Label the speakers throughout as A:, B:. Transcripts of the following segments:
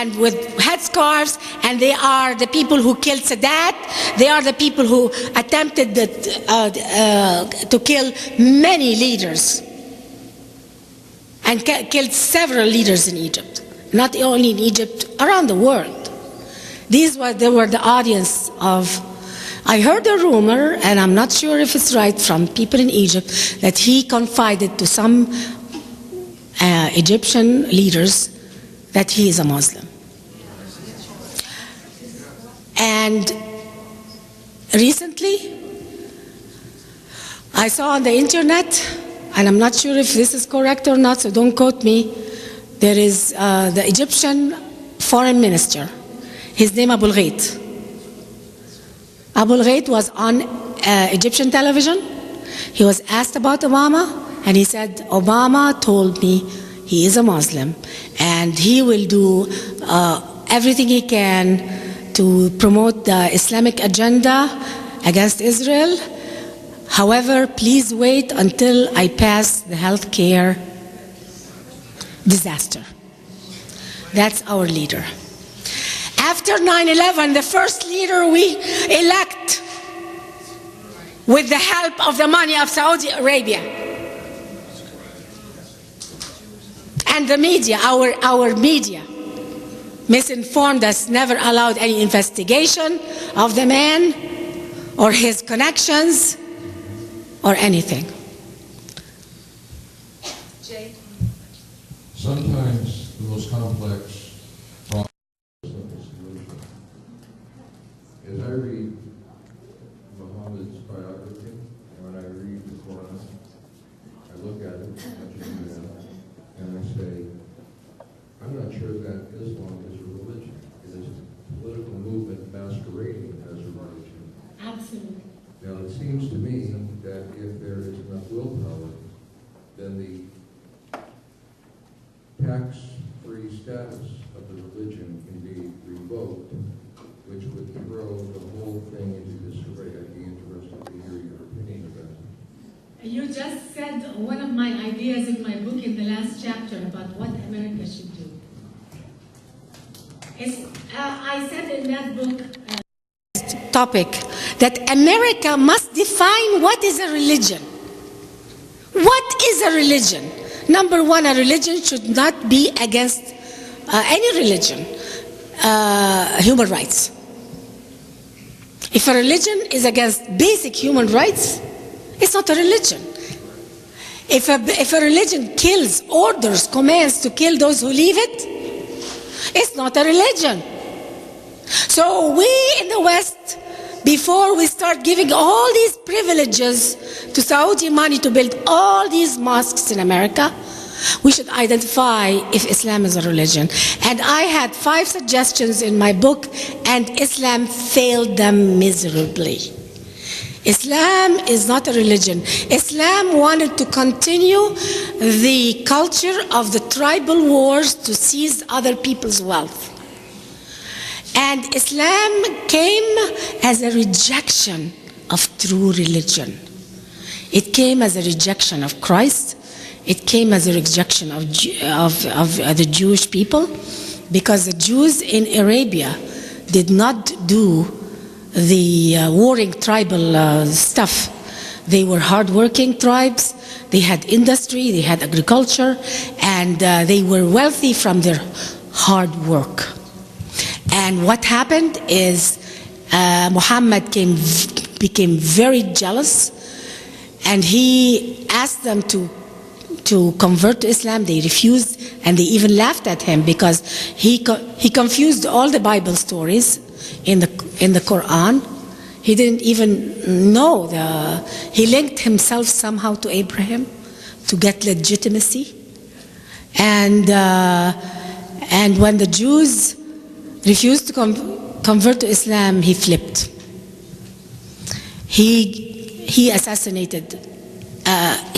A: and with headscarves, and they are the people who killed Sadat. They are the people who attempted to kill many leaders and killed several leaders in Egypt, not only in Egypt, around the world. They were the audience of. I heard a rumor, and I'm not sure if it's right, from people in Egypt, that he confided to some Egyptian leaders that he is a Muslim. And recently, I saw on the internet, and I'm not sure if this is correct or not, so don't quote me, there is the Egyptian foreign minister. His name Abul Ghait. Abul Ghait was on Egyptian television. He was asked about Obama, and he said, Obama told me he is a Muslim, and he will do everything he can to promote the Islamic agenda against Israel. However, please wait until I pass the healthcare disaster. That's our leader. After 9/11, the first leader we elect with the help of the money of Saudi Arabia and the media, our media misinformed us, never allowed any investigation of the man or his connections or anything. Jay?
B: Sometimes the most complex as I read Muhammad's biography, and when I read the Quran, I look at it, and I say, I'm not sure that Islam is a religion. It is a political movement masquerading as a religion.
A: Absolutely.
B: Now, it seems to me that if there is enough willpower, then the tax-free status of the religion can be revoked, which would throw the whole thing into disarray. I'd be interested to hear your opinion about it.
C: You just said one of my ideas in my book in the last chapter about what America should do. I said in that book
A: topic that America must define what is a religion. What is a religion? Number one, a religion should not be against any religion, human rights. If a religion is against basic human rights, it's not a religion. If a religion kills, orders, commands to kill those who leave it, it's not a religion. So we in the West, before we start giving all these privileges to Saudi money to build all these mosques in America, we should identify if Islam is a religion. And I had 5 suggestions in my book, and Islam failed them miserably. Islam is not a religion. Islam wanted to continue the culture of the tribal wars to seize other people's wealth. And Islam came as a rejection of true religion. It came as a rejection of Christ. It came as a rejection of the Jewish people, because the Jews in Arabia did not do the warring tribal stuff. They were hardworking tribes. They had industry, they had agriculture, and they were wealthy from their hard work. And what happened is Muhammad became very jealous, and he asked them to convert to Islam. They refused, and they even laughed at him because he confused all the Bible stories in the Quran. He didn't even know he linked himself somehow to Abraham to get legitimacy. And when the Jews refused to convert to Islam, he flipped. He assassinated.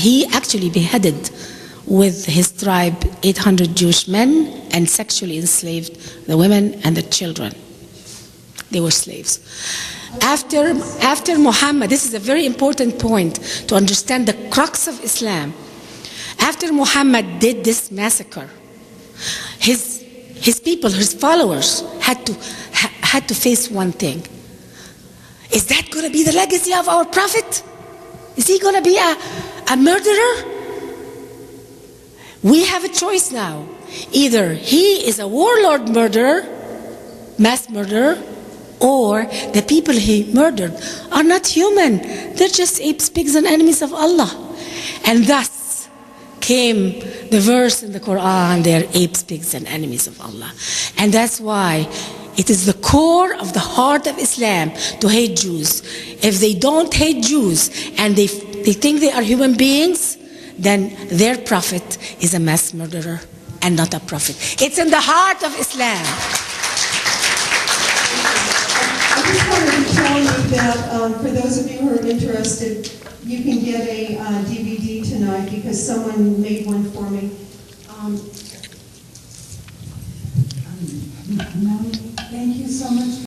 A: He actually beheaded with his tribe 800 Jewish men and sexually enslaved the women and the children. They were slaves. After Muhammad, this is a very important point to understand the crux of Islam. After Muhammad did this massacre, his his people, his followers, had to face one thing. Is that going to be the legacy of our prophet? Is he going to be a murderer? We have a choice now. Either he is a warlord murderer, mass murderer, or the people he murdered are not human. They're just apes, pigs, and enemies of Allah. And thus came the verse in the Quran, they're apes, pigs, and enemies of Allah. And that's why it is the core of the heart of Islam to hate Jews. If they don't hate Jews and they think they are human beings, then their prophet is a mass murderer and not a prophet. It's in the heart of Islam.
D: I just wanted to tell you that for those of you who are interested, you can get a DVD tonight because someone made one for me. Thank you so much.